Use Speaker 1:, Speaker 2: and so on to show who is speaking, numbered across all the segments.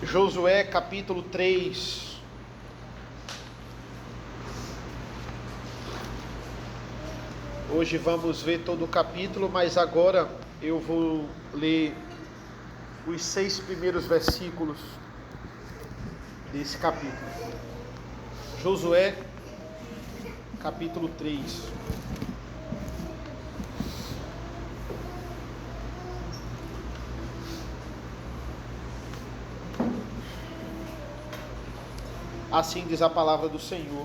Speaker 1: Josué capítulo 3. Hoje vamos ver todo o capítulo, mas agora eu vou ler os 6 primeiros versículos desse capítulo. Josué capítulo 3. Assim diz a palavra do Senhor.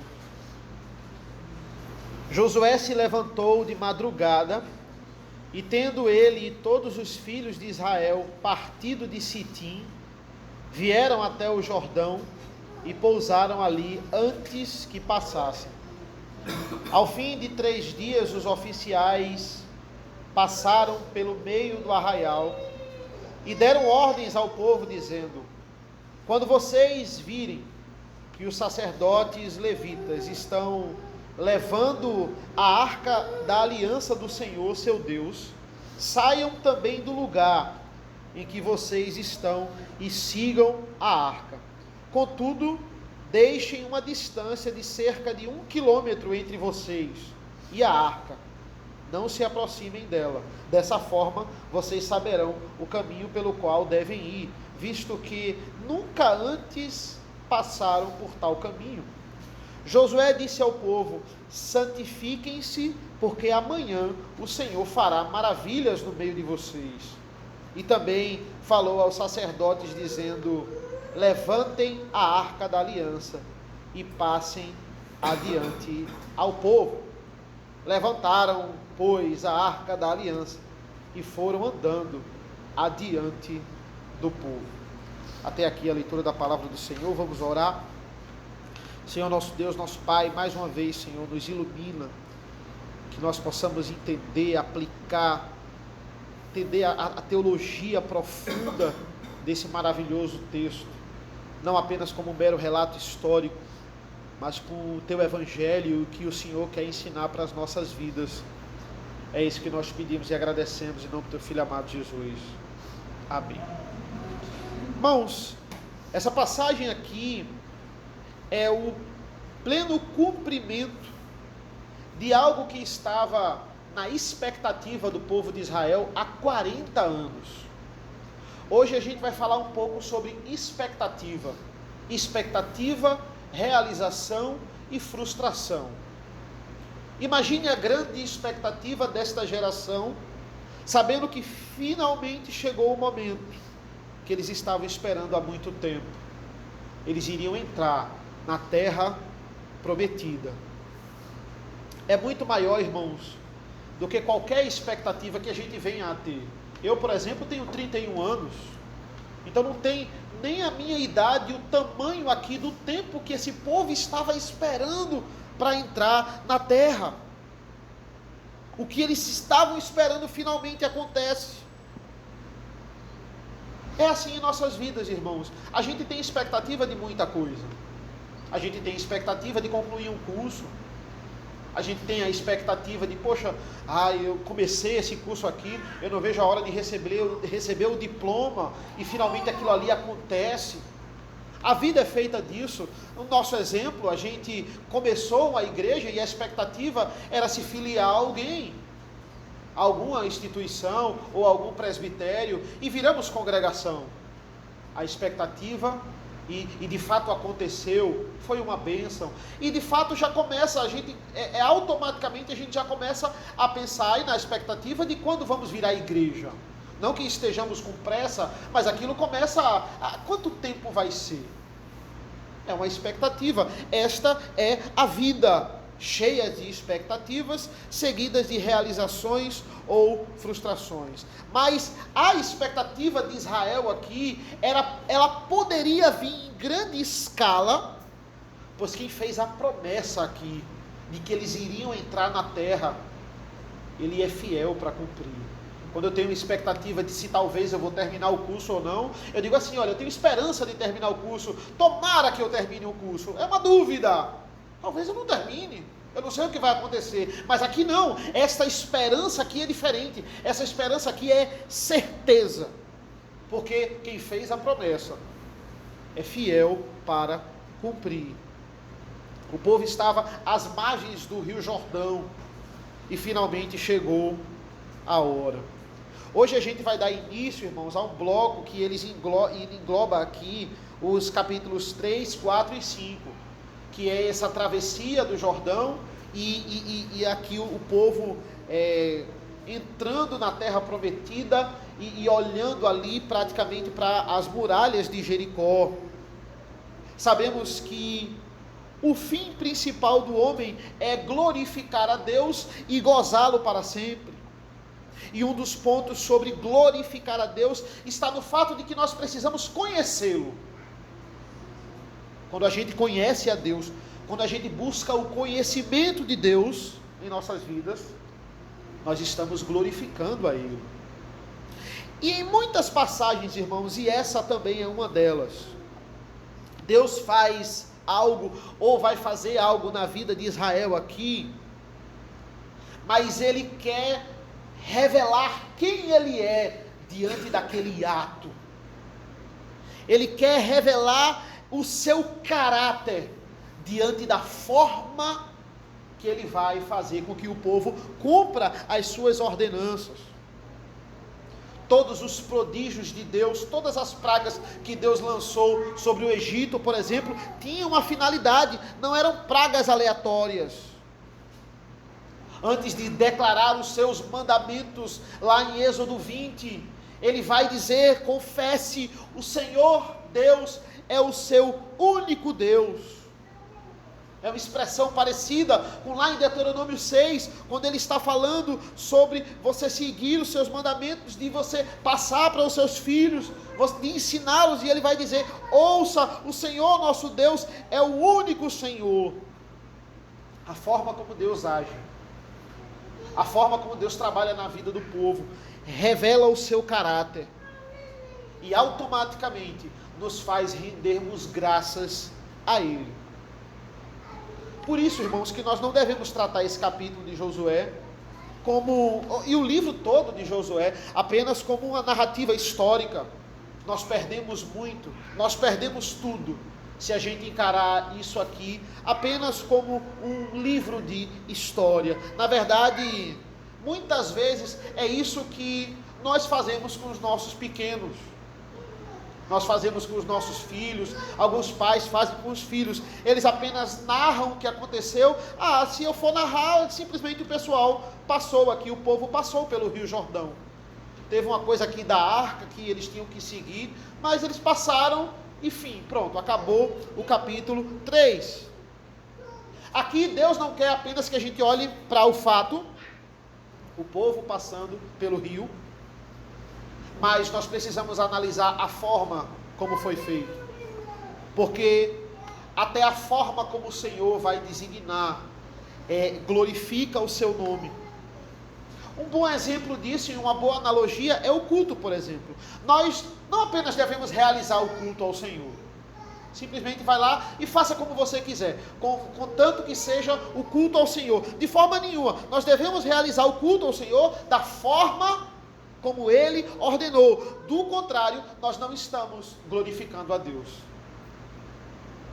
Speaker 1: Josué se levantou de madrugada, e tendo ele e todos os filhos de Israel partido de Sitim, vieram até o Jordão e pousaram ali antes que passassem. Ao fim de 3 dias, os oficiais passaram pelo meio do arraial e deram ordens ao povo, dizendo: quando vocês virem que os sacerdotes levitas estão levando a arca da aliança do Senhor, seu Deus, saiam também do lugar em que vocês estão e sigam a arca. Contudo, deixem uma distância de cerca de 1 quilômetro entre vocês e a arca. Não se aproximem dela. Dessa forma, vocês saberão o caminho pelo qual devem ir, visto que nunca antes passaram por tal caminho. Josué disse ao povo: santifiquem-se, porque amanhã o Senhor fará maravilhas no meio de vocês. E também falou aos sacerdotes, dizendo: levantem a arca da aliança e passem adiante ao povo. Levantaram, pois, a arca da aliança e foram andando adiante do povo. Até aqui a leitura da palavra do Senhor. Vamos orar. Senhor nosso Deus, nosso Pai, mais uma vez, Senhor, nos ilumina, que nós possamos entender, aplicar, entender a teologia profunda desse maravilhoso texto, não apenas como um mero relato histórico, mas com o Teu Evangelho, o que o Senhor quer ensinar para as nossas vidas. É isso que nós pedimos e agradecemos em nome do Teu Filho amado Jesus. Amém. Irmãos, essa passagem aqui é o pleno cumprimento de algo que estava na expectativa do povo de Israel há 40 anos. Hoje a gente vai falar um pouco sobre expectativa. Expectativa, realização e frustração. Imagine a grande expectativa desta geração, sabendo que finalmente chegou o momento que eles estavam esperando há muito tempo. Eles iriam entrar na terra prometida. É muito maior, irmãos, do que qualquer expectativa que a gente venha a ter. Eu, por exemplo, tenho 31 anos, então não tem nem a minha idade, o tamanho aqui do tempo que esse povo estava esperando para entrar na terra. O que eles estavam esperando finalmente acontece. É assim em nossas vidas, irmãos. A gente tem expectativa de muita coisa. A gente tem expectativa de concluir um curso. A gente tem a expectativa de, eu comecei esse curso aqui, eu não vejo a hora de receber o diploma e finalmente aquilo ali acontece. A vida é feita disso. No nosso exemplo, a gente começou uma igreja e a expectativa era se filiar a alguém, alguma instituição ou algum presbitério, e viramos congregação. A expectativa, e de fato aconteceu, foi uma bênção, e de fato já começa, automaticamente a gente já começa a pensar aí na expectativa de quando vamos virar igreja. Não que estejamos com pressa, mas aquilo começa quanto tempo vai ser? É uma expectativa. Esta é a vida, cheia de expectativas, seguidas de realizações ou frustrações. Mas a expectativa de Israel aqui, ela poderia vir em grande escala, pois quem fez a promessa aqui, de que eles iriam entrar na terra, ele é fiel para cumprir. Quando eu tenho expectativa de se talvez eu vou terminar o curso ou não, eu digo assim, olha, eu tenho esperança de terminar o curso, tomara que eu termine o curso. É uma dúvida, talvez eu não termine, eu não sei o que vai acontecer, mas aqui não, essa esperança aqui é diferente, essa esperança aqui é certeza, porque quem fez a promessa é fiel para cumprir. O povo estava às margens do Rio Jordão e finalmente chegou a hora. Hoje a gente vai dar início, irmãos, a um bloco que eles engloba aqui os capítulos 3, 4 e 5, que é essa travessia do Jordão e aqui o povo entrando na terra prometida e olhando ali praticamente para as muralhas de Jericó. Sabemos que o fim principal do homem é glorificar a Deus e gozá-lo para sempre. E um dos pontos sobre glorificar a Deus está no fato de que nós precisamos conhecê-lo. Quando a gente conhece a Deus, quando a gente busca o conhecimento de Deus em nossas vidas, nós estamos glorificando a Ele. E em muitas passagens, irmãos, e essa também é uma delas, Deus faz algo, ou vai fazer algo na vida de Israel aqui, mas Ele quer revelar quem Ele é diante daquele ato. Ele quer revelar o seu caráter diante da forma que Ele vai fazer com que o povo cumpra as suas ordenanças. Todos os prodígios de Deus, todas as pragas que Deus lançou sobre o Egito, por exemplo, tinham uma finalidade, não eram pragas aleatórias. Antes de declarar os seus mandamentos lá em Êxodo 20, ele vai dizer: confesse, o Senhor Deus é o seu único Deus. É uma expressão parecida com lá em Deuteronômio 6, quando ele está falando sobre você seguir os seus mandamentos, de você passar para os seus filhos, de ensiná-los, e ele vai dizer: ouça, o Senhor nosso Deus é o único Senhor. A forma como Deus age, a forma como Deus trabalha na vida do povo, revela o seu caráter, e automaticamente nos faz rendermos graças a Ele. Por isso, irmãos, que nós não devemos tratar esse capítulo de Josué e o livro todo de Josué apenas como uma narrativa histórica. Nós perdemos muito, nós perdemos tudo, se a gente encarar isso aqui apenas como um livro de história. Na verdade, muitas vezes é isso que nós fazemos com os nossos pequenos. Nós fazemos com os nossos filhos, alguns pais fazem com os filhos, eles apenas narram o que aconteceu. Se eu for narrar, simplesmente o pessoal passou aqui, o povo passou pelo Rio Jordão. Teve uma coisa aqui da arca que eles tinham que seguir, mas eles passaram, enfim, pronto, acabou o capítulo 3. Aqui Deus não quer apenas que a gente olhe para o fato, o povo passando pelo rio, mas nós precisamos analisar a forma como foi feito, porque até a forma como o Senhor vai designar, glorifica o seu nome. Um bom exemplo disso e uma boa analogia é o culto, por exemplo. Nós não apenas devemos realizar o culto ao Senhor, simplesmente vai lá e faça como você quiser, contanto que seja o culto ao Senhor. De forma nenhuma, nós devemos realizar o culto ao Senhor da forma como Ele ordenou. Do contrário, nós não estamos glorificando a Deus.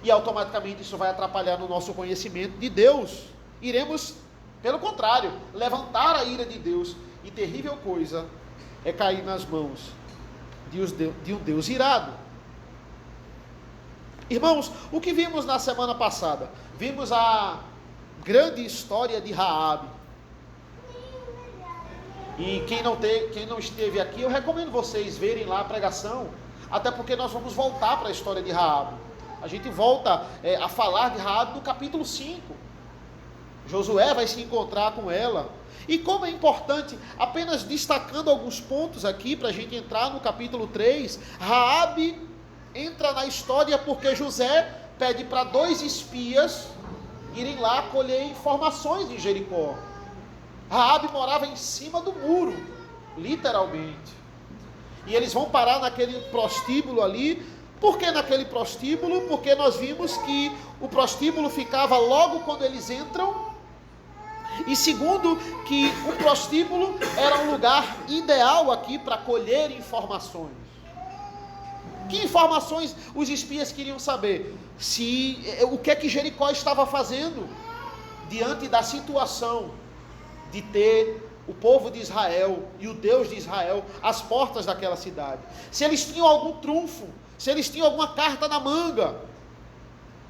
Speaker 1: E automaticamente isso vai atrapalhar no nosso conhecimento de Deus. Iremos, pelo contrário, levantar a ira de Deus. E terrível coisa é cair nas mãos de um Deus irado. Irmãos, o que vimos na semana passada? Vimos a grande história de Raabe. E quem não esteve aqui, eu recomendo vocês verem lá a pregação, até porque nós vamos voltar para a história de Raabe. A gente volta a falar de Raabe no capítulo 5. Josué vai se encontrar com ela. E como é importante, apenas destacando alguns pontos aqui, para a gente entrar no capítulo 3, Raabe entra na história porque José pede para 2 espias irem lá colher informações em Jericó. Raabe morava em cima do muro, literalmente. E eles vão parar naquele prostíbulo ali. Por que naquele prostíbulo? Porque nós vimos que o prostíbulo ficava logo quando eles entram. E segundo, que o prostíbulo era um lugar ideal aqui para colher informações. Que informações os espias queriam saber? O que é que Jericó estava fazendo diante da situação de ter o povo de Israel e o Deus de Israel às portas daquela cidade. Se eles tinham algum trunfo, se eles tinham alguma carta na manga,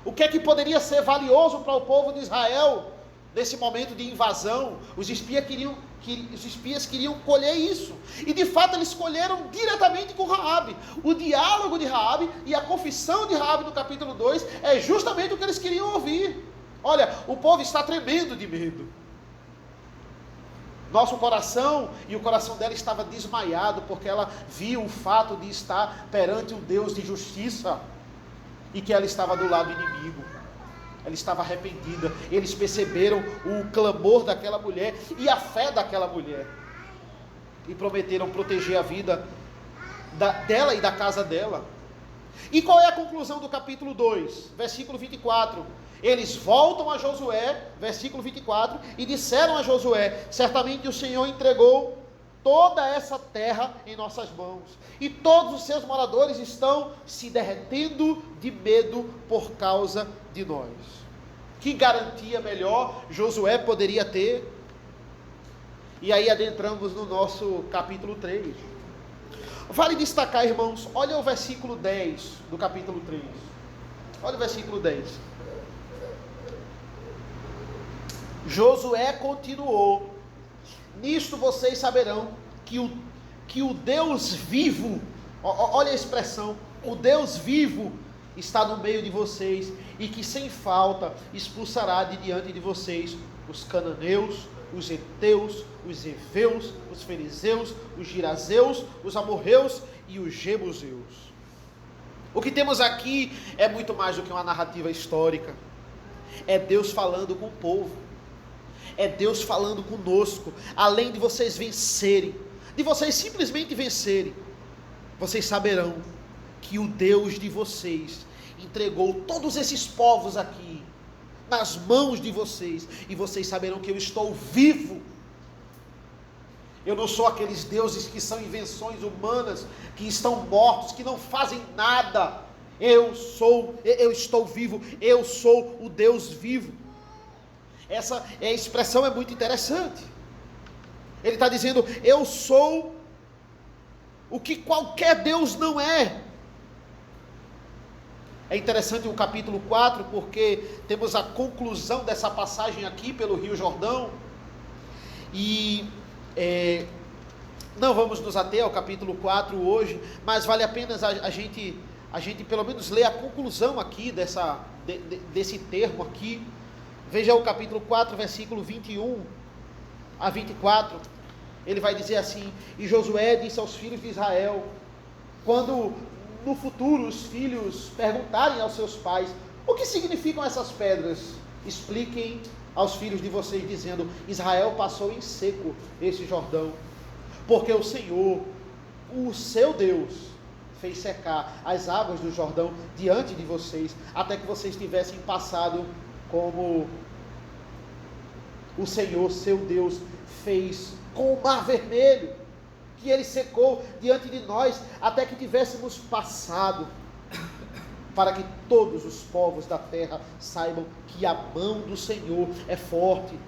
Speaker 1: o que é que poderia ser valioso para o povo de Israel nesse momento de invasão? Os espias queriam colher isso. E de fato eles colheram diretamente com Raabe. O diálogo de Raabe e a confissão de Raabe no capítulo 2 é justamente o que eles queriam ouvir. Olha, o povo está tremendo de medo. Nosso coração e o coração dela estava desmaiado, porque ela viu o fato de estar perante um Deus de justiça, e que ela estava do lado inimigo. Ela estava arrependida. Eles perceberam o clamor daquela mulher e a fé daquela mulher, e prometeram proteger a vida dela e da casa dela. E qual é a conclusão do capítulo 2? Versículo 24. Eles voltam a Josué, versículo 24, e disseram a Josué: certamente o Senhor entregou toda essa terra em nossas mãos, e todos os seus moradores estão se derretendo de medo por causa de nós. Que garantia melhor Josué poderia ter? E aí adentramos no nosso capítulo 3. Vale destacar, irmãos, olha o versículo 10 do capítulo 3. Olha o versículo 10. Josué continuou: nisto vocês saberão que o Deus vivo, olha a expressão, o Deus vivo está no meio de vocês, e que sem falta expulsará de diante de vocês os cananeus, os heteus, os heveus, os fariseus, os girazeus, os amorreus e os jebuseus. O que temos aqui é muito mais do que uma narrativa histórica. É Deus falando com o povo. É Deus falando conosco. Além de vocês vencerem, de vocês simplesmente vencerem, vocês saberão que o Deus de vocês entregou todos esses povos aqui nas mãos de vocês, e vocês saberão que eu estou vivo. Eu não sou aqueles deuses que são invenções humanas, que estão mortos, que não fazem nada. Eu estou vivo, eu sou o Deus vivo. Essa expressão é muito interessante. Ele está dizendo: eu sou o que qualquer Deus não é. É interessante o capítulo 4, porque temos a conclusão dessa passagem aqui pelo Rio Jordão, e não vamos nos ater ao capítulo 4 hoje, mas vale a pena a gente pelo menos ler a conclusão aqui desse termo aqui. Veja o capítulo 4, versículo 21 a 24, ele vai dizer assim: e Josué disse aos filhos de Israel, quando no futuro os filhos perguntarem aos seus pais: o que significam essas pedras? Expliquem aos filhos de vocês, dizendo: Israel passou em seco esse Jordão, porque o Senhor, o seu Deus, fez secar as águas do Jordão diante de vocês, até que vocês tivessem passado, como o Senhor, seu Deus, fez com o Mar Vermelho, que ele secou diante de nós, até que tivéssemos passado, para que todos os povos da terra saibam que a mão do Senhor é forte,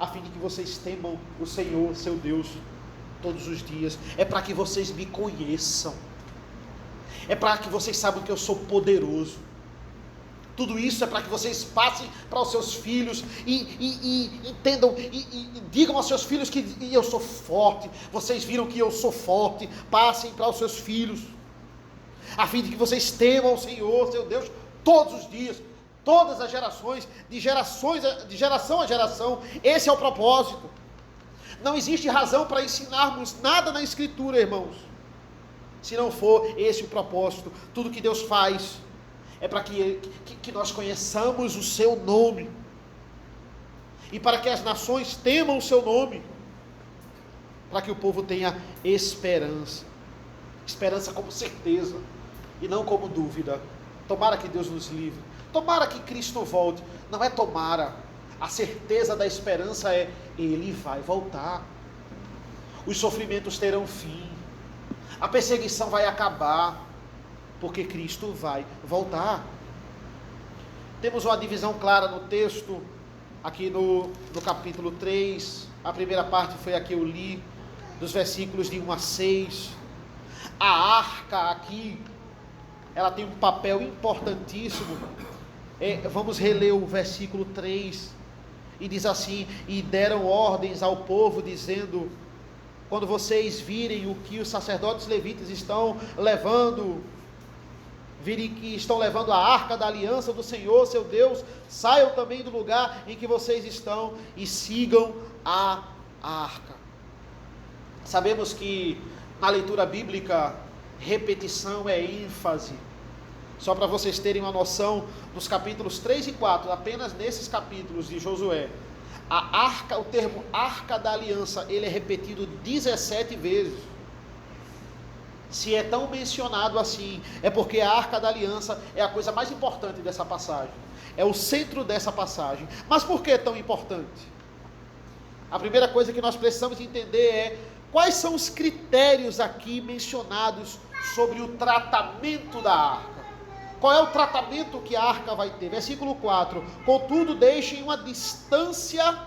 Speaker 1: a fim de que vocês temam o Senhor, seu Deus, todos os dias. É para que vocês me conheçam, é para que vocês saibam que eu sou poderoso. Tudo isso é para que vocês passem para os seus filhos e entendam e digam aos seus filhos que eu sou forte. Vocês viram que eu sou forte. Passem para os seus filhos, a fim de que vocês temam o Senhor, seu Deus, todos os dias, todas as gerações, de geração a geração. Esse é o propósito. Não existe razão para ensinarmos nada na Escritura, irmãos, se não for esse o propósito. Tudo que Deus faz é para que nós conheçamos o seu nome, e para que as nações temam o seu nome, para que o povo tenha esperança como certeza, e não como dúvida. Tomara que Deus nos livre, tomara que Cristo volte. Não é tomara, a certeza da esperança é: Ele vai voltar, os sofrimentos terão fim, a perseguição vai acabar, porque Cristo vai voltar. Temos uma divisão clara no texto, aqui no capítulo 3, a primeira parte foi a que eu li, dos versículos de 1 a 6, a arca aqui, ela tem um papel importantíssimo. Vamos reler o versículo 3, e diz assim: e deram ordens ao povo, dizendo, quando vocês virem o que os sacerdotes levitas estão levando, virem que estão levando a arca da aliança do Senhor, seu Deus, saiam também do lugar em que vocês estão e sigam a arca. Sabemos que na leitura bíblica, repetição é ênfase. Só para vocês terem uma noção, nos capítulos 3 e 4, apenas nesses capítulos de Josué, a arca, o termo arca da aliança, ele é repetido 17 vezes. Se é tão mencionado assim, é porque a arca da aliança é a coisa mais importante dessa passagem. É o centro dessa passagem. Mas por que é tão importante? A primeira coisa que nós precisamos entender é quais são os critérios aqui mencionados sobre o tratamento da arca. Qual é o tratamento que a arca vai ter? Versículo 4. Contudo, deixem uma distância.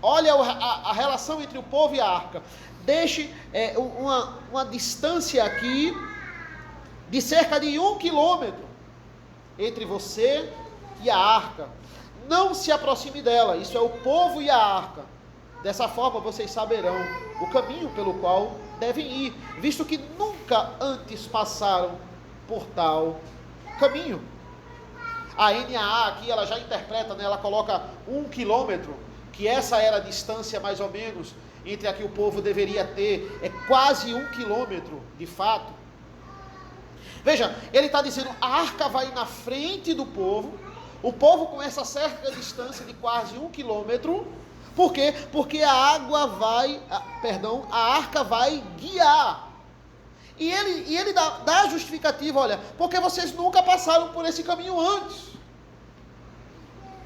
Speaker 1: Olha a relação entre o povo e a arca. Deixe uma distância aqui de cerca de 1 quilômetro entre você e a arca. Não se aproxime dela. Isso é o povo e a arca. Dessa forma vocês saberão o caminho pelo qual devem ir, visto que nunca antes passaram por tal caminho. A NAA aqui, ela já interpreta, né? Ela coloca 1 quilômetro, que essa era a distância mais ou menos entre a que o povo deveria ter, é quase 1 quilômetro de fato. Veja, ele está dizendo, a arca vai na frente do povo, o povo com essa certa distância de quase 1 quilômetro. Por quê? Porque a arca vai guiar. E ele dá a justificativa, olha, porque vocês nunca passaram por esse caminho antes.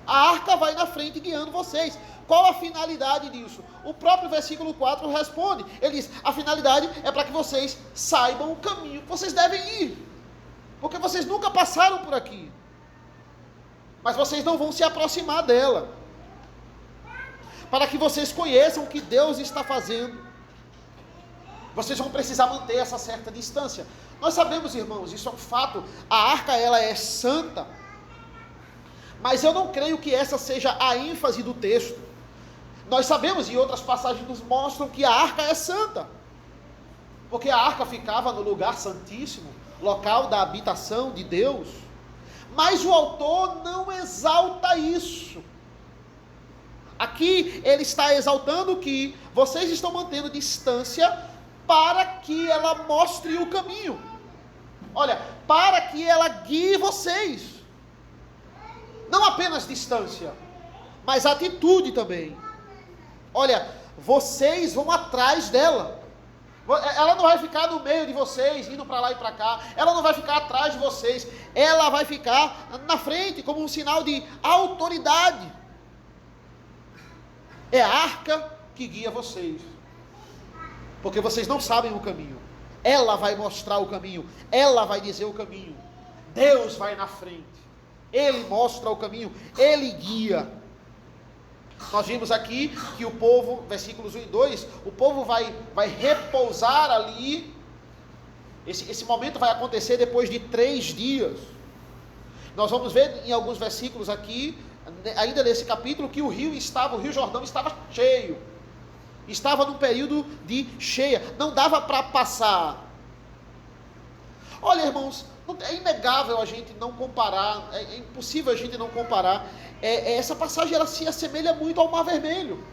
Speaker 1: A arca vai na frente guiando vocês. Qual a finalidade disso? O próprio versículo 4 responde. Ele diz, a finalidade é para que vocês saibam o caminho que vocês devem ir. Porque vocês nunca passaram por aqui. Mas vocês não vão se aproximar dela. Para que vocês conheçam o que Deus está fazendo. Vocês vão precisar manter essa certa distância. Nós sabemos, irmãos, isso é um fato, a arca ela é santa. Mas eu não creio que essa seja a ênfase do texto. Nós sabemos, e outras passagens nos mostram que a arca é santa. Porque a arca ficava no lugar santíssimo, local da habitação de Deus. Mas o autor não exalta isso. Aqui ele está exaltando que vocês estão mantendo distância para que ela mostre o caminho. Olha, para que ela guie vocês. Não apenas distância, mas atitude também. Olha, vocês vão atrás dela. Ela não vai ficar no meio de vocês, indo para lá e para cá. Ela não vai ficar atrás de vocês. Ela vai ficar na frente, como um sinal de autoridade. É a arca que guia vocês. Porque vocês não sabem o caminho. Ela vai mostrar o caminho. Ela vai dizer o caminho. Deus vai na frente. Ele mostra o caminho. Ele guia. Nós vimos aqui que o povo, versículos 1 e 2, o povo vai repousar ali. Esse momento vai acontecer depois de 3 dias. Nós vamos ver em alguns versículos aqui, ainda nesse capítulo, que o rio Jordão estava cheio. Estava num período de cheia. Não dava para passar. Olha, irmãos, é inegável a gente não comparar, é impossível a gente não comparar. Essa passagem ela se assemelha muito ao Mar Vermelho.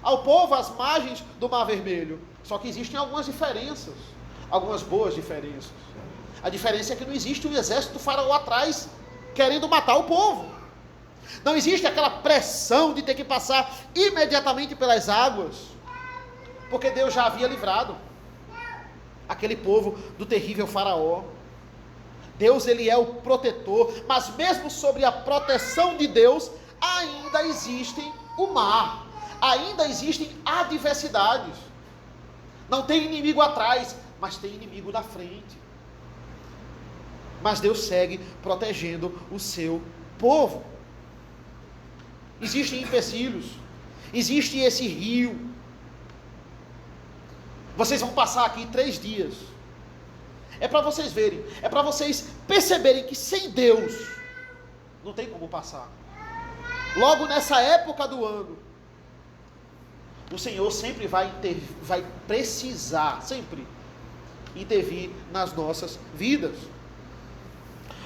Speaker 1: Ao povo, às margens do Mar Vermelho. Só que existem algumas diferenças. Algumas boas diferenças. A diferença é que não existe um exército do faraó atrás querendo matar o povo. Não existe aquela pressão de ter que passar imediatamente pelas águas, porque Deus já havia livrado aquele povo do terrível faraó. Deus, ele é o protetor, mas mesmo sobre a proteção de Deus, ainda existem o mar, ainda existem adversidades. Não tem inimigo atrás, mas tem inimigo na frente. Mas Deus segue protegendo o seu povo. Existem empecilhos, existe esse rio. Vocês vão passar aqui 3 dias. É para vocês verem, é para vocês perceberem que sem Deus não tem como passar. Logo nessa época do ano, o Senhor sempre vai precisar, sempre, intervir nas nossas vidas.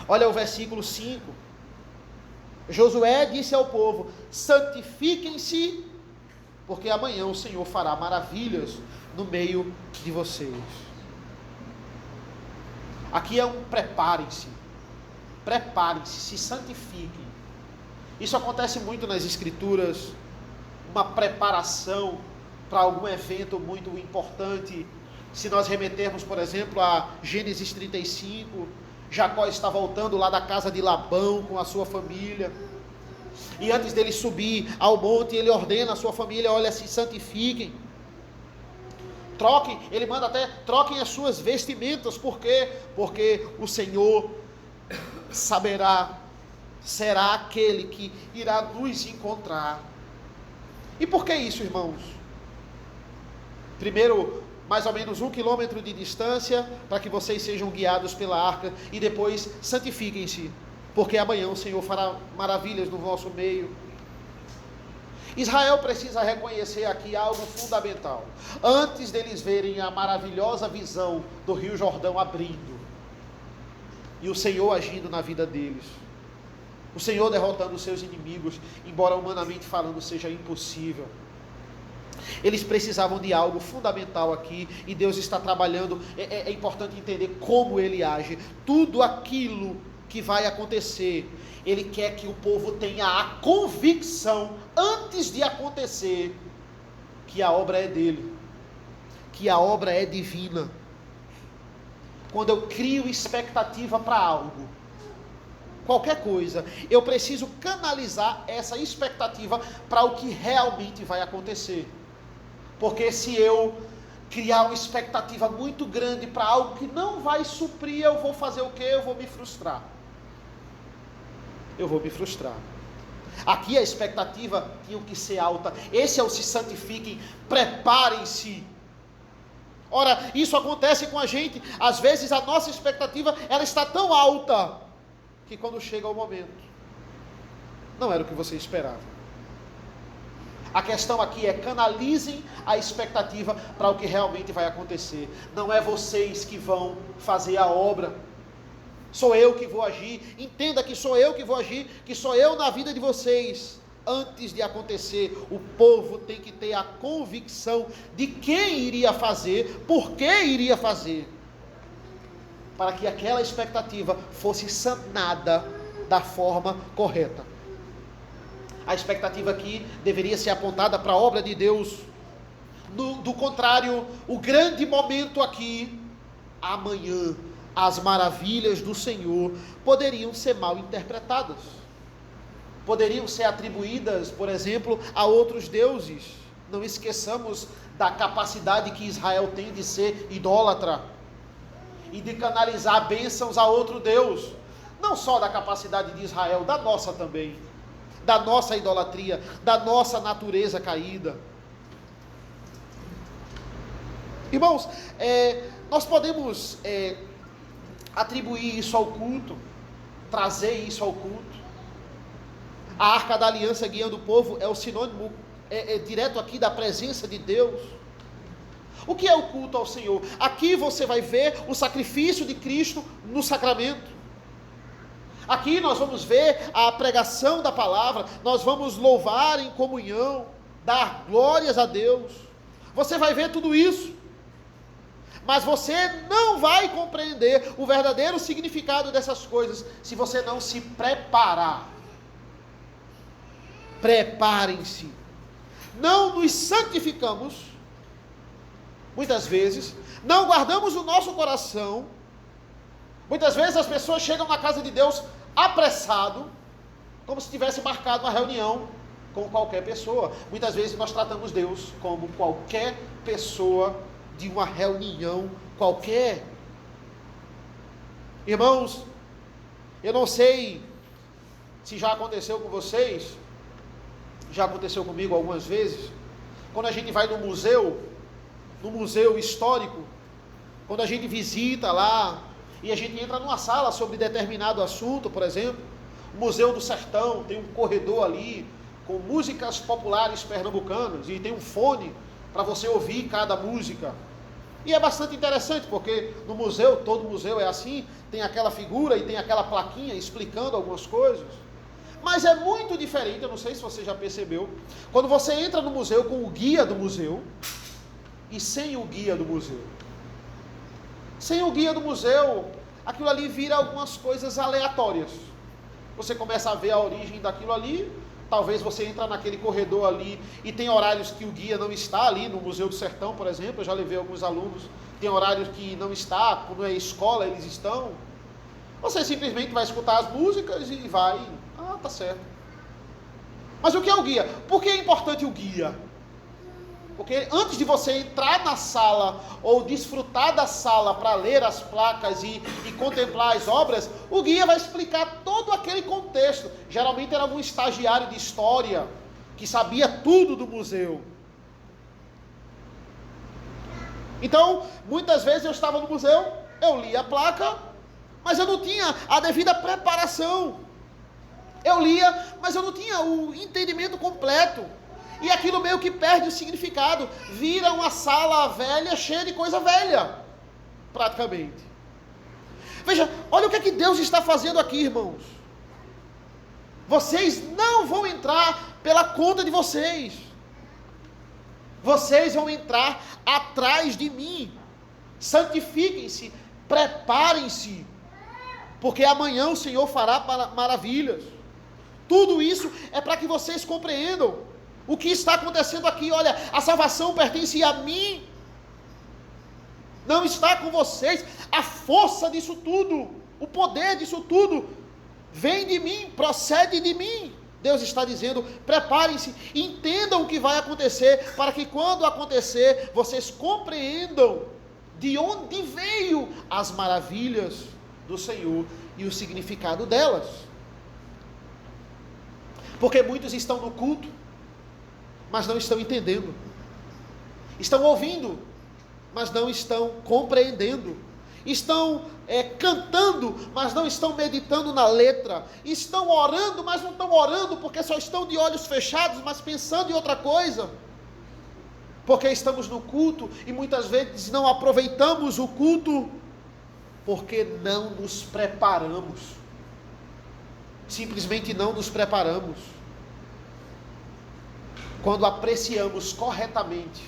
Speaker 1: Olha o versículo 5. Josué disse ao povo: santifiquem-se, porque amanhã o Senhor fará maravilhas no meio de vocês. Aqui é um preparem-se, se santifiquem. Isso acontece muito nas Escrituras, uma preparação para algum evento muito importante. Se nós remetermos, por exemplo, a Gênesis 35, Jacó está voltando lá da casa de Labão com a sua família, e antes dele subir ao monte, ele ordena a sua família: olha, se santifiquem, troquem, ele manda até, troquem as suas vestimentas. Por quê? Porque o Senhor será aquele que irá nos encontrar. E por que isso, irmãos? Primeiro, mais ou menos 1 quilômetro de distância, para que vocês sejam guiados pela arca, e depois santifiquem-se, porque amanhã o Senhor fará maravilhas no vosso meio. Israel precisa reconhecer aqui algo fundamental, antes deles verem a maravilhosa visão do Rio Jordão abrindo, e o Senhor agindo na vida deles, o Senhor derrotando os seus inimigos, embora humanamente falando seja impossível. Eles precisavam de algo fundamental aqui, e Deus está trabalhando. É importante entender como Ele age. Tudo aquilo que vai acontecer, Ele quer que o povo tenha a convicção, antes de acontecer, que a obra é dEle, que a obra é divina. Quando eu crio expectativa para algo, qualquer coisa, eu preciso canalizar essa expectativa para o que realmente vai acontecer. Porque se eu criar uma expectativa muito grande para algo que não vai suprir, eu vou fazer o quê? Eu vou me frustrar. Aqui a expectativa tinha que ser alta. Esse é o se santifiquem, preparem-se. Ora, isso acontece com a gente. Às vezes a nossa expectativa, ela está tão alta, que quando chega o momento, não era o que você esperava. A questão aqui é: canalizem a expectativa para o que realmente vai acontecer. Não é vocês que vão fazer a obra, sou eu que vou agir. Entenda que sou eu que vou agir, que sou eu na vida de vocês. Antes de acontecer, o povo tem que ter a convicção de quem iria fazer, por que iria fazer, para que aquela expectativa fosse sanada da forma correta. A expectativa aqui deveria ser apontada para a obra de Deus. Do contrário, o grande momento aqui, amanhã, as maravilhas do Senhor poderiam ser mal interpretadas. Poderiam ser atribuídas, por exemplo, a outros deuses. Não esqueçamos da capacidade que Israel tem de ser idólatra e de canalizar bênçãos a outro Deus. Não só da capacidade de Israel, da nossa também. Da nossa idolatria, da nossa natureza caída. Irmãos, nós podemos atribuir isso ao culto, trazer isso ao culto. A Arca da Aliança guiando o povo é o sinônimo direto aqui da presença de Deus. O que é o culto ao Senhor? Aqui você vai ver o sacrifício de Cristo no sacramento. Aqui nós vamos ver a pregação da palavra, nós vamos louvar em comunhão, dar glórias a Deus. Você vai ver tudo isso, mas você não vai compreender o verdadeiro significado dessas coisas se você não se preparar. Preparem-se. Não nos santificamos, muitas vezes, não guardamos o nosso coração. Muitas vezes as pessoas chegam na casa de Deus apressado, como se tivesse marcado uma reunião com qualquer pessoa. Muitas vezes nós tratamos Deus como qualquer pessoa de uma reunião qualquer. Irmãos, Eu não sei se já aconteceu com vocês, já aconteceu comigo algumas vezes, quando a gente vai no museu histórico, quando a gente visita lá, e a gente entra numa sala sobre determinado assunto, por exemplo, o Museu do Sertão, tem um corredor ali, com músicas populares pernambucanas, e tem um fone para você ouvir cada música. E é bastante interessante, porque no museu, todo museu é assim, tem aquela figura e tem aquela plaquinha explicando algumas coisas. Mas é muito diferente, eu não sei se você já percebeu, quando você entra no museu com o guia do museu e sem o guia do museu. Sem o guia do museu, aquilo ali vira algumas coisas aleatórias. Você começa a ver a origem daquilo ali, talvez você entra naquele corredor ali e tem horários que o guia não está ali, no Museu do Sertão, por exemplo, eu já levei alguns alunos, tem horários que não está, quando é escola eles estão. Você simplesmente vai escutar as músicas e vai, tá certo. Mas o que é o guia? Por que é importante o guia? Porque antes de você entrar na sala ou desfrutar da sala para ler as placas e contemplar as obras, o guia vai explicar todo aquele contexto. Geralmente era algum estagiário de história que sabia tudo do museu. Então, muitas vezes eu estava no museu, eu lia a placa, mas eu não tinha a devida preparação. Eu lia, mas eu não tinha o entendimento completo. E aquilo meio que perde o significado. Vira uma sala velha, cheia de coisa velha. Praticamente. Veja, olha o que é que Deus está fazendo aqui, irmãos. Vocês não vão entrar pela conta de vocês. Vocês vão entrar atrás de mim. Santifiquem-se, preparem-se. Porque amanhã o Senhor fará maravilhas. Tudo isso é para que vocês compreendam o que está acontecendo aqui. Olha, a salvação pertence a mim, não está com vocês. A força disso tudo, o poder disso tudo, vem de mim, procede de mim. Deus está dizendo, preparem-se, entendam o que vai acontecer, para que quando acontecer, vocês compreendam de onde veio as maravilhas do Senhor e o significado delas. Porque muitos estão no culto, mas não estão entendendo. Estão ouvindo, mas não estão compreendendo. Estão cantando, mas não estão meditando na letra. Estão orando, mas não estão orando porque só estão de olhos fechados, mas pensando em outra coisa. Porque estamos no culto e muitas vezes não aproveitamos o culto porque não nos preparamos. Simplesmente não nos preparamos. Quando apreciamos corretamente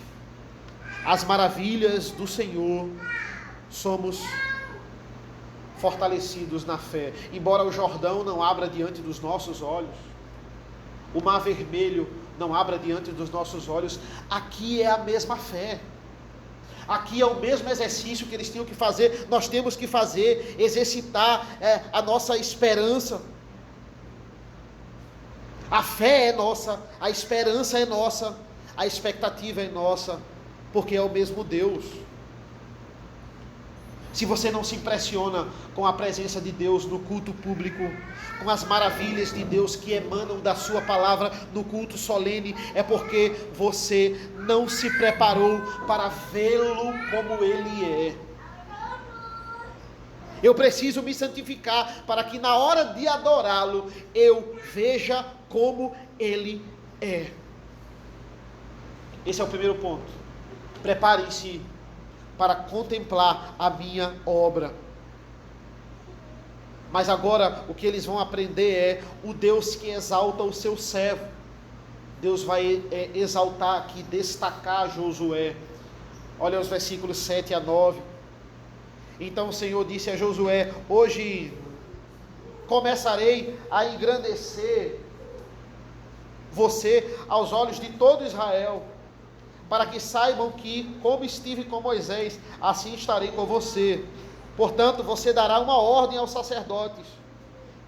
Speaker 1: as maravilhas do Senhor, somos fortalecidos na fé. Embora o Jordão não abra diante dos nossos olhos, o Mar Vermelho não abra diante dos nossos olhos, aqui é a mesma fé. Aqui é o mesmo exercício que eles tinham que fazer, nós temos que fazer, exercitar a nossa esperança. A fé é nossa, a esperança é nossa, a expectativa é nossa, porque é o mesmo Deus. Se você não se impressiona com a presença de Deus no culto público, com as maravilhas de Deus que emanam da sua palavra no culto solene, é porque você não se preparou para vê-lo como Ele é. Eu preciso me santificar para que na hora de adorá-lo, eu veja como Ele é. Esse é o primeiro ponto. Preparem-se para contemplar a minha obra. Mas agora o que eles vão aprender é o Deus que exalta o seu servo. Deus vai exaltar aqui, destacar Josué. Olha os versículos 7 a 9. Então o Senhor disse a Josué: hoje começarei a engrandecer você aos olhos de todo Israel, para que saibam que, como estive com Moisés, assim estarei com você. Portanto, você dará uma ordem aos sacerdotes,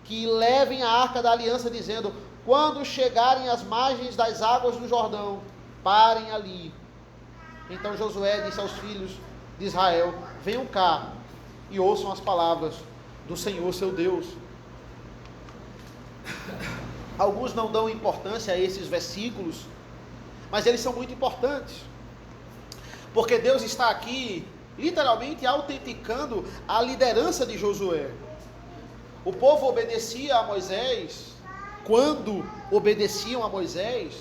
Speaker 1: que levem a arca da aliança, dizendo: quando chegarem às margens das águas do Jordão, parem ali. Então Josué disse aos filhos de Israel: venham cá e ouçam as palavras do Senhor seu Deus. Alguns não dão importância a esses versículos, mas eles são muito importantes, porque Deus está aqui, literalmente, autenticando a liderança de Josué. O povo obedecia a Moisés. Quando obedeciam a Moisés,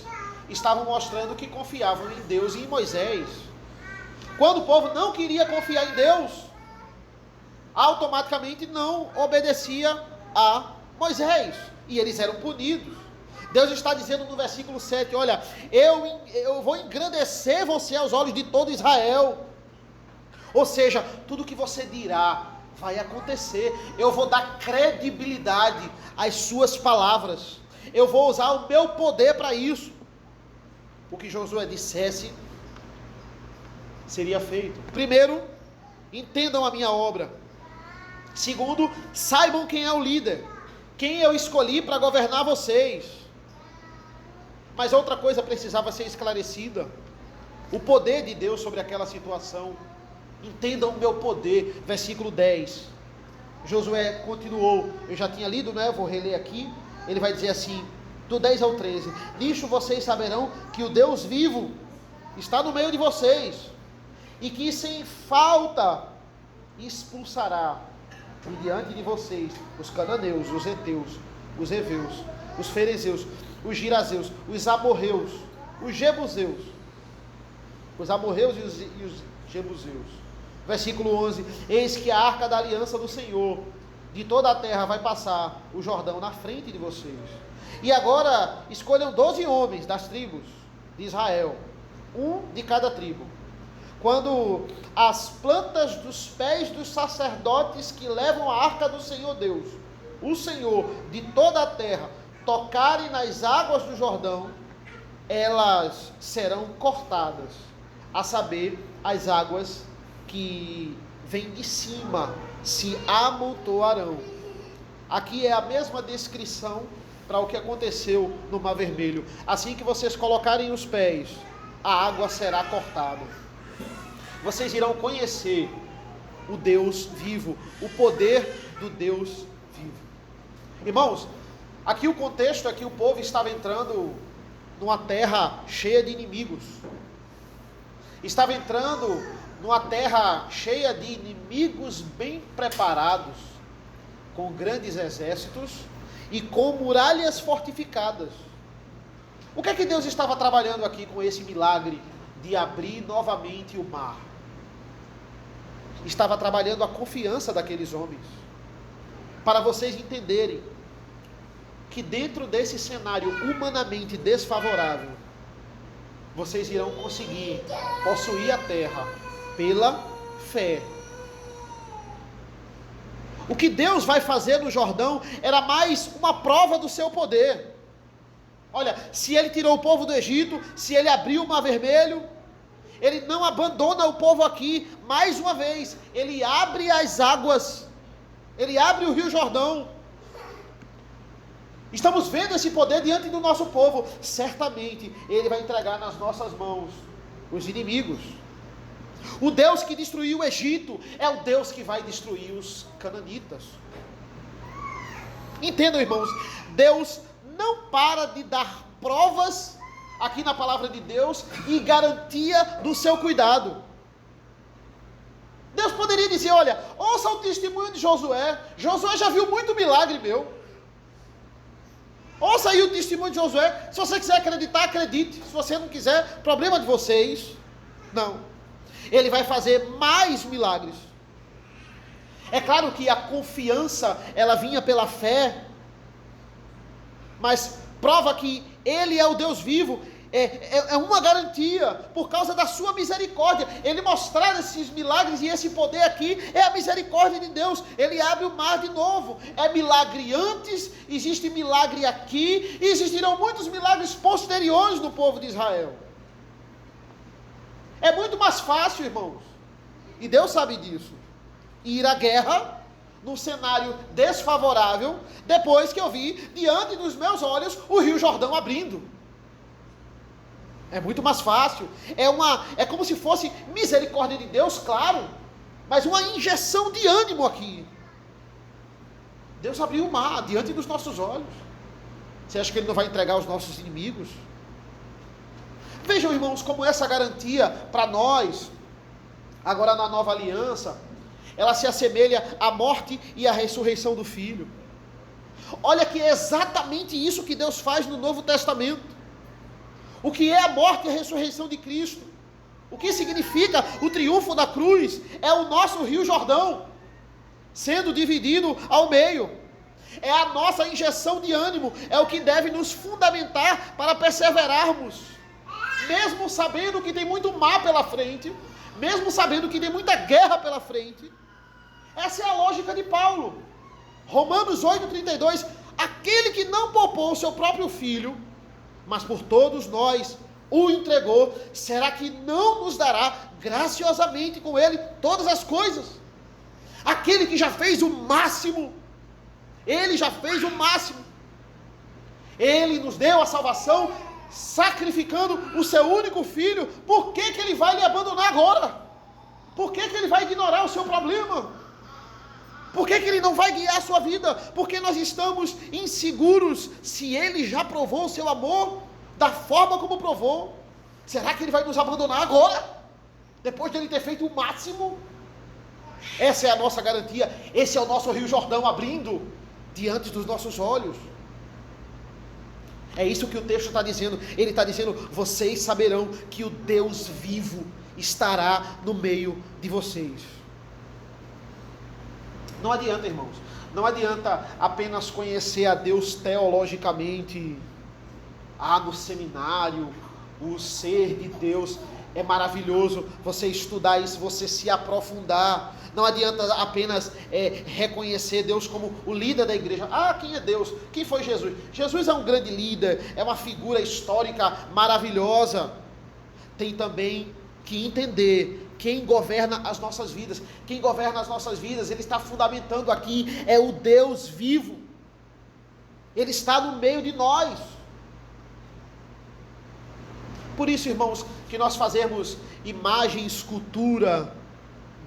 Speaker 1: estavam mostrando que confiavam em Deus e em Moisés. Quando o povo não queria confiar em Deus, automaticamente não obedecia a Moisés, e eles eram punidos. Deus está dizendo no versículo 7, olha, eu vou engrandecer você aos olhos de todo Israel. Ou seja, tudo que você dirá vai acontecer. Eu vou dar credibilidade às suas palavras. Eu vou usar o meu poder para isso. O que Josué dissesse seria feito. Primeiro, entendam a minha obra. Segundo, saibam quem é o líder, quem eu escolhi para governar vocês. Mas outra coisa precisava ser esclarecida: o poder de Deus sobre aquela situação. Entendam o meu poder. Versículo 10. Josué continuou. Eu já tinha lido, né? Vou reler aqui. Ele vai dizer assim, do 10 ao 13: nisto vocês saberão que o Deus vivo está no meio de vocês, e que sem falta expulsará de diante de vocês os cananeus, os heteus, os heveus, os ferezeus, os girazeus, os amorreus, os jebuseus, os amorreus e os jebuseus. Versículo 11: eis que a arca da aliança do Senhor de toda a terra vai passar o Jordão na frente de vocês. E agora escolham 12 homens das tribos de Israel, um de cada tribo. Quando as plantas dos pés dos sacerdotes que levam a arca do Senhor Deus, o Senhor de toda a terra, tocarem nas águas do Jordão, elas serão cortadas, a saber, as águas que vêm de cima se amontoarão. Aqui é a mesma descrição para o que aconteceu no Mar Vermelho. Assim que vocês colocarem os pés, a água será cortada. Vocês irão conhecer o Deus vivo, o poder do Deus vivo. Irmãos, aqui o contexto é que o povo estava entrando numa terra cheia de inimigos. Estava entrando numa terra cheia de inimigos bem preparados, com grandes exércitos e com muralhas fortificadas. O que é que Deus estava trabalhando aqui com esse milagre de abrir novamente o mar? Estava trabalhando a confiança daqueles homens, para vocês entenderem que dentro desse cenário humanamente desfavorável, vocês irão conseguir possuir a terra pela fé. O que Deus vai fazer no Jordão era mais uma prova do seu poder. Olha, se ele tirou o povo do Egito, se ele abriu o Mar Vermelho, ele não abandona o povo aqui, mais uma vez, ele abre as águas, ele abre o Rio Jordão. Estamos vendo esse poder diante do nosso povo. Certamente ele vai entregar nas nossas mãos os inimigos. O Deus que destruiu o Egito é o Deus que vai destruir os cananitas. Entendam, irmãos, Deus não para de dar provas aqui na palavra de Deus e garantia do seu cuidado. Deus poderia dizer, olha, ouça o testemunho de Josué. Josué já viu muito milagre meu. Ouça aí o testemunho de Josué. Se você quiser acreditar, acredite. Se você não quiser, problema de vocês. Não. Ele vai fazer mais milagres. É claro que a confiança, ela vinha pela fé, mas prova que ele é o Deus vivo, é uma garantia, por causa da sua misericórdia. Ele mostrar esses milagres e esse poder aqui, é a misericórdia de Deus. Ele abre o mar de novo. É milagre antes, existe milagre aqui, e existirão muitos milagres posteriores no povo de Israel. É muito mais fácil, irmãos, e Deus sabe disso, ir à guerra num cenário desfavorável, depois que eu vi diante dos meus olhos o Rio Jordão abrindo. É muito mais fácil. É como se fosse misericórdia de Deus, claro, mas uma injeção de ânimo aqui. Deus abriu o mar diante dos nossos olhos. Você acha que Ele não vai entregar os nossos inimigos? Vejam, irmãos, como essa garantia para nós, agora na nova aliança, ela se assemelha à morte e à ressurreição do Filho. Olha que é exatamente isso que Deus faz no Novo Testamento. O que é a morte e a ressurreição de Cristo? O que significa o triunfo da cruz? É o nosso Rio Jordão sendo dividido ao meio. É a nossa injeção de ânimo, é o que deve nos fundamentar para perseverarmos. Mesmo sabendo que tem muito mal pela frente, mesmo sabendo que tem muita guerra pela frente. Essa é a lógica de Paulo. Romanos 8,32, aquele que não poupou o seu próprio filho, mas por todos nós o entregou, será que não nos dará graciosamente com ele todas as coisas? Aquele que já fez o máximo, ele já fez o máximo, ele nos deu a salvação, sacrificando o seu único filho. Por que ele vai lhe abandonar agora? Por que ele vai ignorar o seu problema? Por que ele não vai guiar a sua vida? Porque nós estamos inseguros se ele já provou o seu amor da forma como provou. Será que ele vai nos abandonar agora? Depois de ele ter feito o máximo? Essa é a nossa garantia. Esse é o nosso Rio Jordão abrindo diante dos nossos olhos. É isso que o texto está dizendo. Ele está dizendo: vocês saberão que o Deus vivo estará no meio de vocês. Não adianta, irmãos, não adianta apenas conhecer a Deus teologicamente. No seminário, o ser de Deus é maravilhoso, você estudar isso, você se aprofundar. Não adianta apenas reconhecer Deus como o líder da igreja. Quem é Deus? Quem foi Jesus? Jesus é um grande líder, é uma figura histórica maravilhosa. Tem também que entender quem governa as nossas vidas. Quem governa as nossas vidas, ele está fundamentando aqui, é o Deus vivo. Ele está no meio de nós. Por isso, irmãos, que nós fazemos imagem e escultura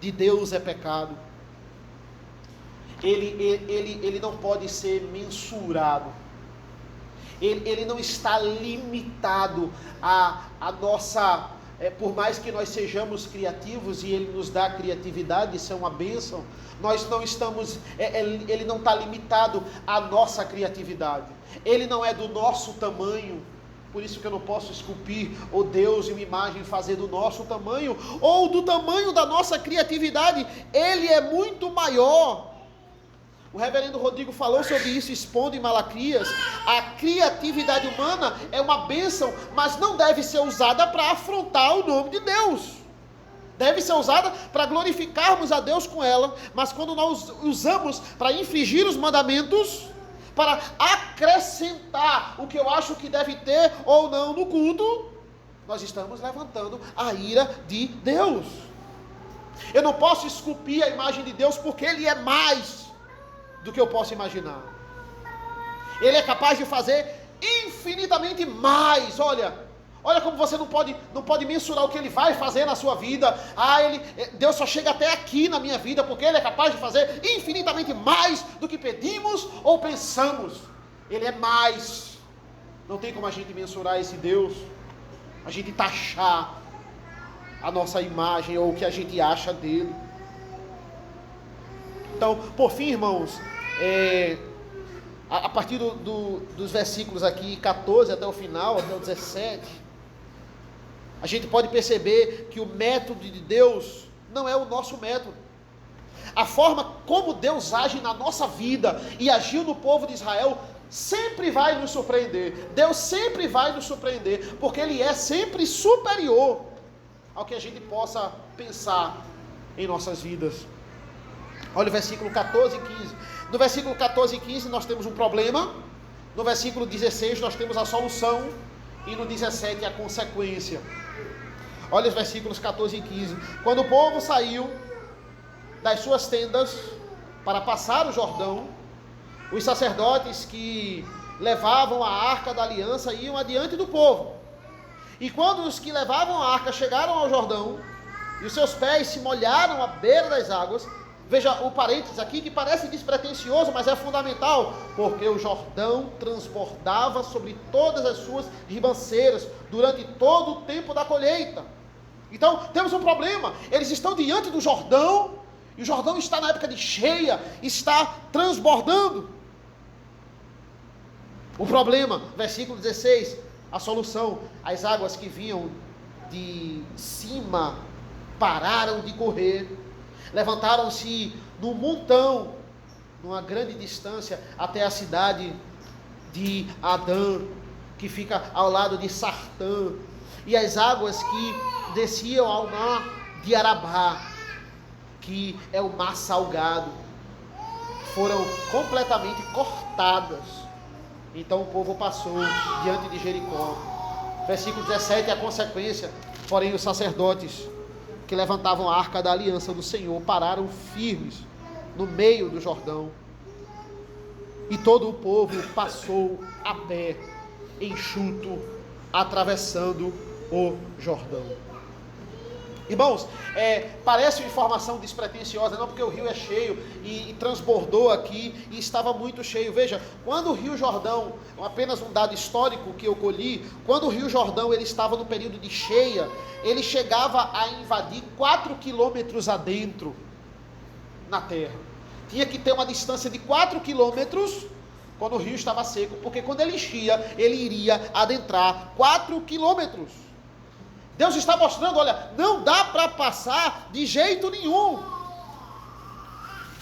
Speaker 1: de Deus é pecado. Ele não pode ser mensurado. Ele não está limitado à nossa... por mais que nós sejamos criativos e Ele nos dá criatividade, isso é uma bênção, nós não estamos... Ele não está limitado à nossa criatividade. Ele não é do nosso tamanho. Por isso que eu não posso esculpir o Deus em uma imagem e fazer do nosso tamanho, ou do tamanho da nossa criatividade. Ele é muito maior. O reverendo Rodrigo falou sobre isso, expondo em Malaquias. A criatividade humana é uma bênção, mas não deve ser usada para afrontar o nome de Deus. Deve ser usada para glorificarmos a Deus com ela, mas quando nós usamos para infringir os mandamentos, para acrescentar o que eu acho que deve ter ou não no culto, nós estamos levantando a ira de Deus. Eu não posso esculpir a imagem de Deus, porque Ele é mais do que eu posso imaginar. Ele é capaz de fazer infinitamente mais. Olha como você não pode mensurar o que Ele vai fazer na sua vida. Deus só chega até aqui na minha vida, porque Ele é capaz de fazer infinitamente mais do que pedimos ou pensamos. Ele é mais. Não tem como a gente mensurar esse Deus, a gente taxar a nossa imagem ou o que a gente acha dele. Então, por fim, irmãos, a partir dos versículos aqui 14 até o final, até o 17, a gente pode perceber que o método de Deus não é o nosso método. A forma como Deus age na nossa vida e agiu no povo de Israel sempre vai nos surpreender. Deus sempre vai nos surpreender, porque Ele é sempre superior ao que a gente possa pensar em nossas vidas. Olha o versículo 14 e 15. No versículo 14 e 15 nós temos um problema. No versículo 16 nós temos a solução. E no 17 a consequência. Olha os versículos 14 e 15. Quando o povo saiu das suas tendas para passar o Jordão, os sacerdotes que levavam a arca da aliança iam adiante do povo. E quando os que levavam a arca chegaram ao Jordão, e os seus pés se molharam à beira das águas, Veja o parênteses aqui, que parece despretensioso, mas é fundamental, porque o Jordão transbordava sobre todas as suas ribanceiras durante todo o tempo da colheita. Então, temos um problema. Eles estão diante do Jordão, e o Jordão está na época de cheia, está transbordando. O problema, versículo 16, a solução: as águas que vinham de cima pararam de correr, levantaram-se num montão, numa grande distância, até a cidade de Adã, que fica ao lado de Sartã, e as águas que desciam ao mar de Arabá, que é o mar salgado, foram completamente cortadas. Então o povo passou diante de Jericó. Versículo 17, a consequência: porém os sacerdotes que levantavam a arca da aliança do Senhor pararam firmes no meio do Jordão, e todo o povo passou a pé, enxuto, atravessando o Jordão. Irmãos, parece uma informação despretensiosa, não, porque o rio é cheio e transbordou aqui e estava muito cheio. Veja, quando o rio Jordão, apenas um dado histórico que eu colhi, quando o rio Jordão ele estava no período de cheia, ele chegava a invadir 4 quilômetros adentro na terra. Tinha que ter uma distância de 4 quilômetros quando o rio estava seco, porque quando ele enchia, ele iria adentrar 4 quilômetros. Deus está mostrando, olha, não dá para passar de jeito nenhum.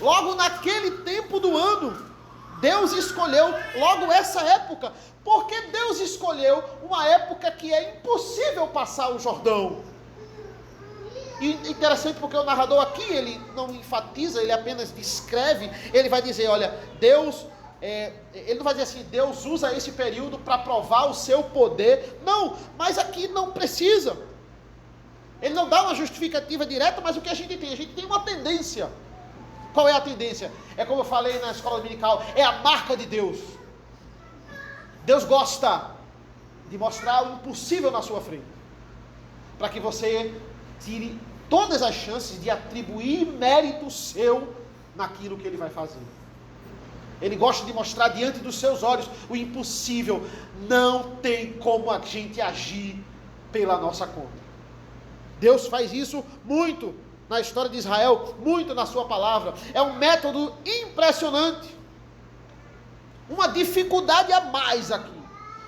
Speaker 1: Logo naquele tempo do ano, Deus escolheu logo essa época. Porque Deus escolheu uma época que é impossível passar o Jordão. E interessante porque o narrador aqui, ele não enfatiza, ele apenas descreve. Ele vai dizer, olha, Deus... ele não vai dizer assim, Deus usa esse período para provar o seu poder. Não, mas aqui não precisa. Ele não dá uma justificativa direta, mas o que a gente tem? A gente tem uma tendência. Qual é a tendência? É como eu falei na escola dominical, é a marca de Deus. Deus gosta de mostrar o impossível na sua frente, para que você tire todas as chances de atribuir mérito seu naquilo que Ele vai fazer. Ele gosta de mostrar diante dos seus olhos o impossível. Não tem como a gente agir pela nossa conta. Deus faz isso muito na história de Israel, muito na sua palavra. É um método impressionante. Uma dificuldade a mais aqui.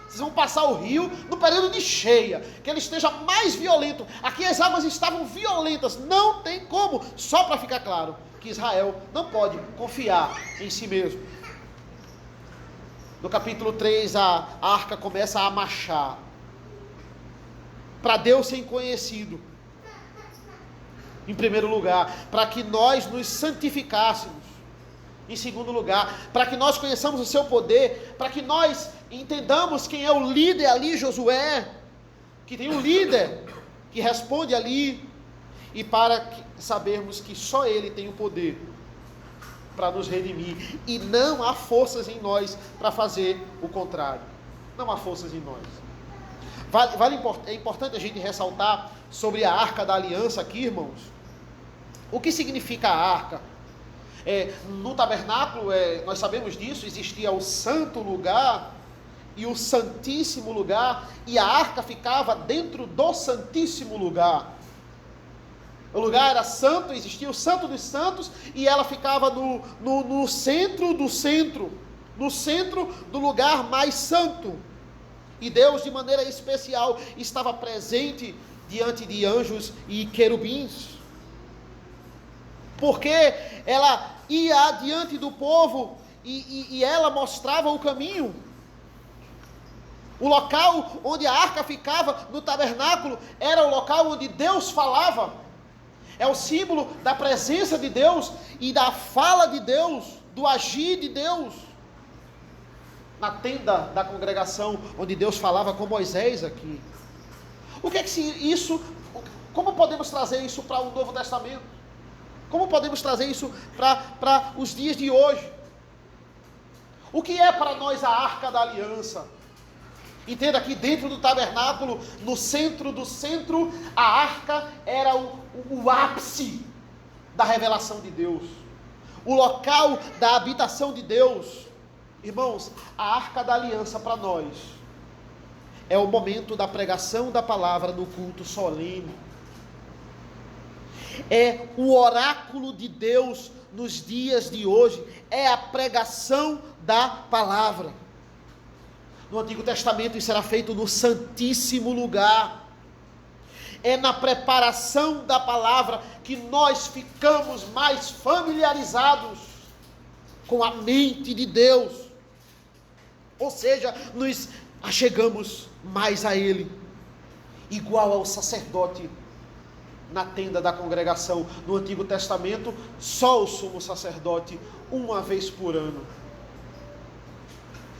Speaker 1: Vocês vão passar o rio no período de cheia, que ele esteja mais violento. Aqui as águas estavam violentas. Não tem como, só para ficar claro, que Israel não pode confiar em si mesmo. No capítulo 3, a arca começa a marchar. Para Deus ser conhecido. Em primeiro lugar, para que nós nos santificássemos. Em segundo lugar, para que nós conheçamos o seu poder, para que nós entendamos quem é o líder ali, Josué, que tem um líder que responde ali, e para sabermos que só Ele tem o poder para nos redimir, e não há forças em nós para fazer o contrário. Não há forças em nós. É importante a gente ressaltar sobre a arca da aliança aqui, irmãos. O que significa a arca? No tabernáculo, nós sabemos disso, existia o santo lugar e o santíssimo lugar, e a arca ficava dentro do santíssimo lugar. O lugar era santo, existia o santo dos santos, e ela ficava no centro do centro, no centro do lugar mais santo. E Deus, de maneira especial, estava presente diante de anjos e querubins. Porque ela ia adiante do povo e ela mostrava o caminho. O local onde a arca ficava no tabernáculo era o local onde Deus falava. É o símbolo da presença de Deus e da fala de Deus, do agir de Deus. Na tenda da congregação, onde Deus falava com Moisés aqui. O que é que isso, como podemos trazer isso para o Novo Testamento? Como podemos trazer isso para os dias de hoje? O que é para nós a Arca da Aliança? Entenda que dentro do tabernáculo, no centro do centro, a arca era o ápice da revelação de Deus. o local da habitação de Deus. Irmãos, a Arca da Aliança para nós é o momento da pregação da palavra no culto solene. É o oráculo de Deus nos dias de hoje, é a pregação da palavra. No Antigo Testamento isso era feito no Santíssimo Lugar. É na preparação da palavra que nós ficamos mais familiarizados com a mente de Deus. Ou seja, nos achegamos mais a Ele, igual ao sacerdote na tenda da congregação. No Antigo Testamento, só o sumo sacerdote, uma vez por ano.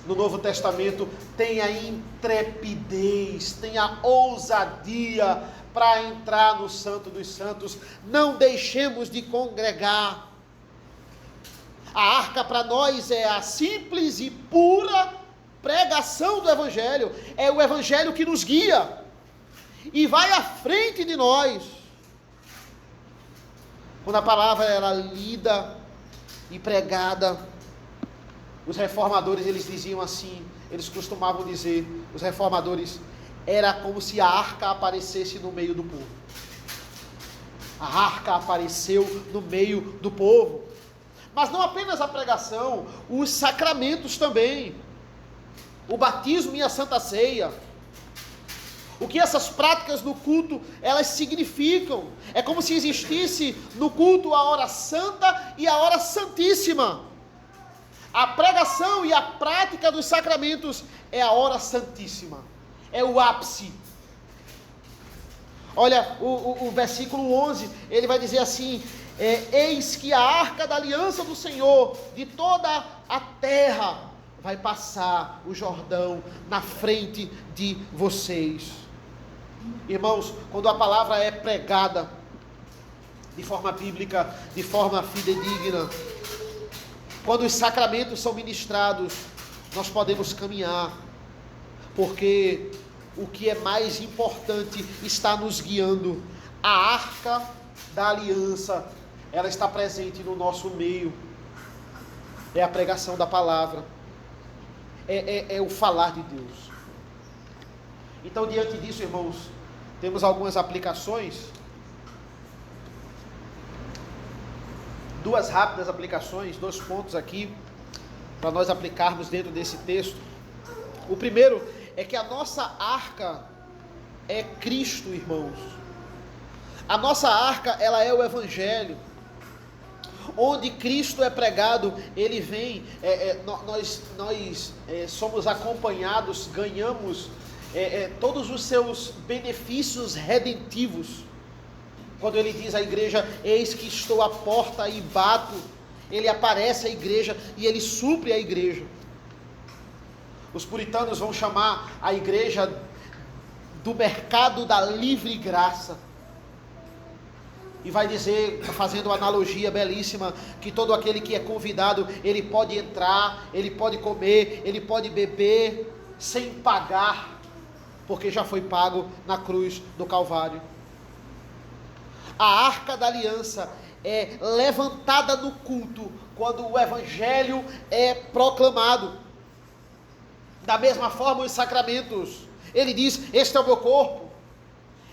Speaker 1: No Novo Testamento, tem a intrepidez, tem a ousadia para entrar no Santo dos Santos. Não deixemos de congregar. A arca para nós é a simples e pura pregação do Evangelho. É o Evangelho que nos guia e vai à frente de nós. Quando a palavra era lida e pregada, os reformadores, eles diziam assim, eles costumavam dizer, os reformadores, era como se a arca aparecesse no meio do povo. A arca apareceu no meio do povo. Mas não apenas a pregação, os sacramentos também. O batismo e a Santa Ceia. O que essas práticas no culto, elas significam? É como se existisse no culto a hora santa e a hora santíssima. A pregação e a prática dos sacramentos é a hora santíssima. É o ápice. Olha, o versículo 11, ele vai dizer assim, eis que a arca da aliança do Senhor, de toda a terra, vai passar o Jordão na frente de vocês. Irmãos, quando a palavra é pregada de forma bíblica, de forma fidedigna, quando os sacramentos são ministrados, nós podemos caminhar, porque o que é mais importante está nos guiando. A arca da aliança, ela está presente no nosso meio. É a pregação da palavra, é o falar de Deus. Então, diante disso, irmãos, temos algumas aplicações, duas rápidas aplicações, 2 pontos aqui, para nós aplicarmos dentro desse texto. O primeiro é que a nossa arca é Cristo, irmãos. A nossa arca, ela é o Evangelho. Onde Cristo é pregado, Ele vem, nós somos acompanhados, ganhamos todos os seus benefícios redentivos. Quando Ele diz à igreja, eis que estou à porta e bato, Ele aparece à igreja e Ele supre a igreja. Os puritanos vão chamar a igreja do mercado da livre graça. E vai dizer, fazendo uma analogia belíssima, que todo aquele que é convidado, ele pode entrar, ele pode comer, ele pode beber, sem pagar, porque já foi pago na cruz do Calvário. A arca da aliança é levantada no culto, quando o Evangelho é proclamado. Da mesma forma os sacramentos, ele diz, este é o meu corpo,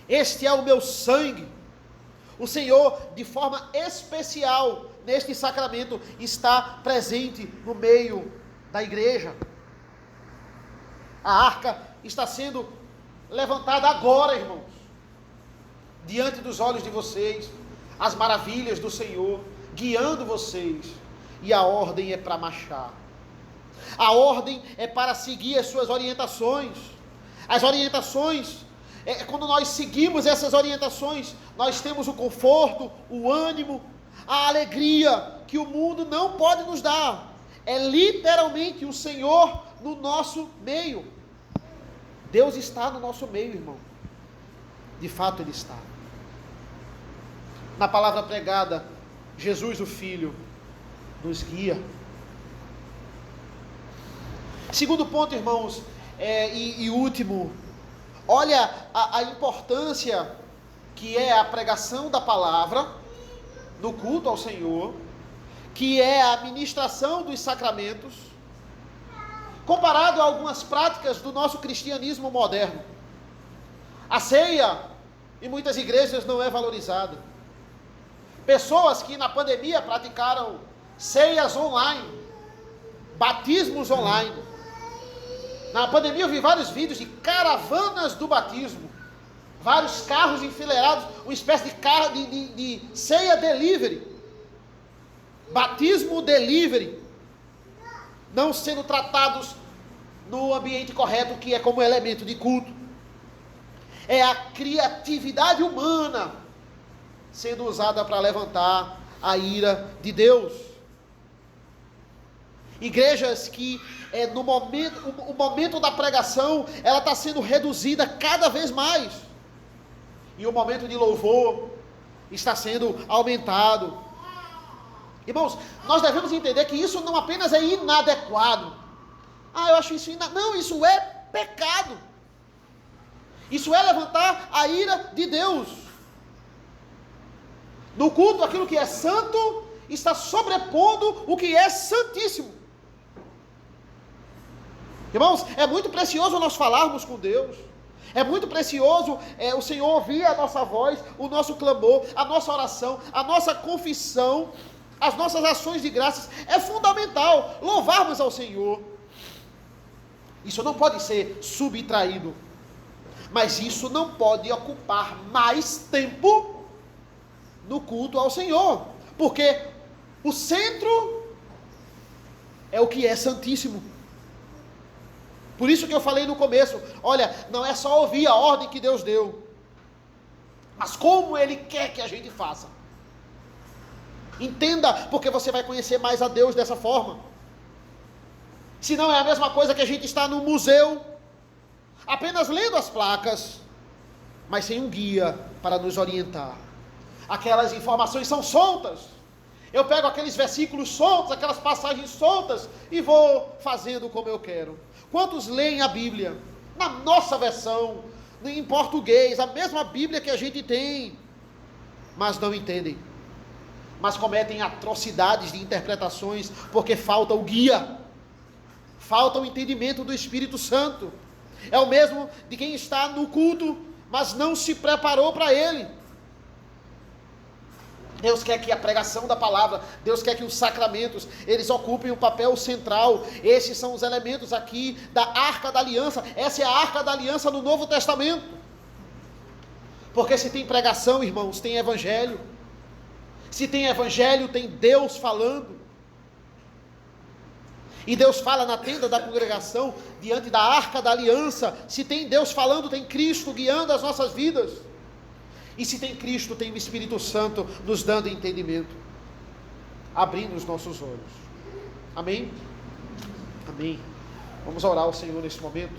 Speaker 1: este é o meu sangue. O Senhor, de forma especial, neste sacramento, está presente no meio da igreja. A arca está sendo levantada agora, irmãos, diante dos olhos de vocês, as maravilhas do Senhor, guiando vocês, e a ordem é para marchar. A ordem é para seguir as suas orientações. As orientações, quando nós seguimos essas orientações, nós temos o conforto, o ânimo, a alegria que o mundo não pode nos dar. É literalmente o Senhor no nosso meio. Deus está no nosso meio, irmão. De fato Ele está. Na palavra pregada, Jesus o Filho nos guia. Segundo ponto, irmãos, e último, olha a importância que é a pregação da palavra no culto ao Senhor, que é a administração dos sacramentos, comparado a algumas práticas do nosso cristianismo moderno. A ceia, em muitas igrejas, não é valorizada. Pessoas que na pandemia praticaram ceias online, batismos online. Na pandemia eu vi vários vídeos de caravanas do batismo, vários carros enfileirados, uma espécie de carro de ceia delivery, batismo delivery, não sendo tratados no ambiente correto, que é como elemento de culto. É a criatividade humana sendo usada para levantar a ira de Deus. Igrejas que no o momento da pregação, ela está sendo reduzida cada vez mais. E o momento de louvor está sendo aumentado. Irmãos, nós devemos entender que isso não apenas é inadequado. Eu acho isso não, isso é pecado. Isso é levantar a ira de Deus. No culto, aquilo que é santo está sobrepondo o que é santíssimo. Irmãos, é muito precioso nós falarmos com Deus. É muito precioso o Senhor ouvir a nossa voz, o nosso clamor, a nossa oração, a nossa confissão, as nossas ações de graças. É fundamental louvarmos ao Senhor. Isso não pode ser subtraído. Mas isso não pode ocupar mais tempo no culto ao Senhor. Porque o centro é o que é santíssimo. Por isso que eu falei no começo, olha, não é só ouvir a ordem que Deus deu, mas como Ele quer que a gente faça. Entenda, porque você vai conhecer mais a Deus dessa forma. Se não é a mesma coisa que a gente está no museu, apenas lendo as placas, mas sem um guia para nos orientar. Aquelas informações são soltas. Eu pego aqueles versículos soltos, aquelas passagens soltas e vou fazendo como eu quero. Quantos leem a Bíblia? Na nossa versão, em português, a mesma Bíblia que a gente tem, mas não entendem. Mas cometem atrocidades de interpretações, porque falta o guia. Falta o entendimento do Espírito Santo. É o mesmo de quem está no culto, mas não se preparou para ele. Deus quer que a pregação da palavra, Deus quer que os sacramentos, eles ocupem um papel central. Esses são os elementos aqui da Arca da Aliança. Essa é a Arca da Aliança no Novo Testamento. Porque se tem pregação, irmãos, tem evangelho. Se tem evangelho, tem Deus falando. E Deus fala na tenda da congregação, diante da Arca da Aliança. Se tem Deus falando, tem Cristo guiando as nossas vidas. E se tem Cristo, tem o Espírito Santo nos dando entendimento, abrindo os nossos olhos. Amém? Amém. Vamos orar ao Senhor nesse momento.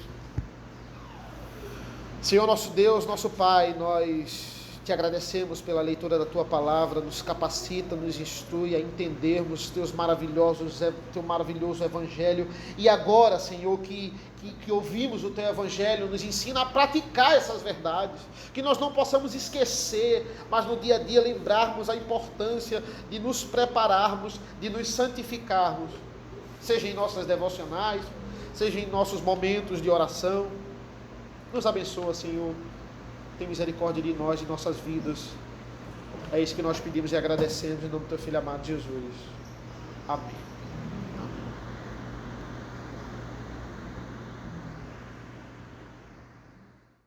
Speaker 1: Senhor nosso Deus, nosso Pai, nós te agradecemos pela leitura da Tua Palavra, nos capacita, nos instrui a entendermos teu maravilhoso Evangelho. E agora, Senhor, que ouvimos o Teu Evangelho, nos ensina a praticar essas verdades, que nós não possamos esquecer, mas no dia a dia lembrarmos a importância de nos prepararmos, de nos santificarmos, seja em nossas devocionais, seja em nossos momentos de oração. Nos abençoa, Senhor. Tem misericórdia de nós e nossas vidas. É isso que nós pedimos e agradecemos em nome do Teu Filho amado Jesus. Amém.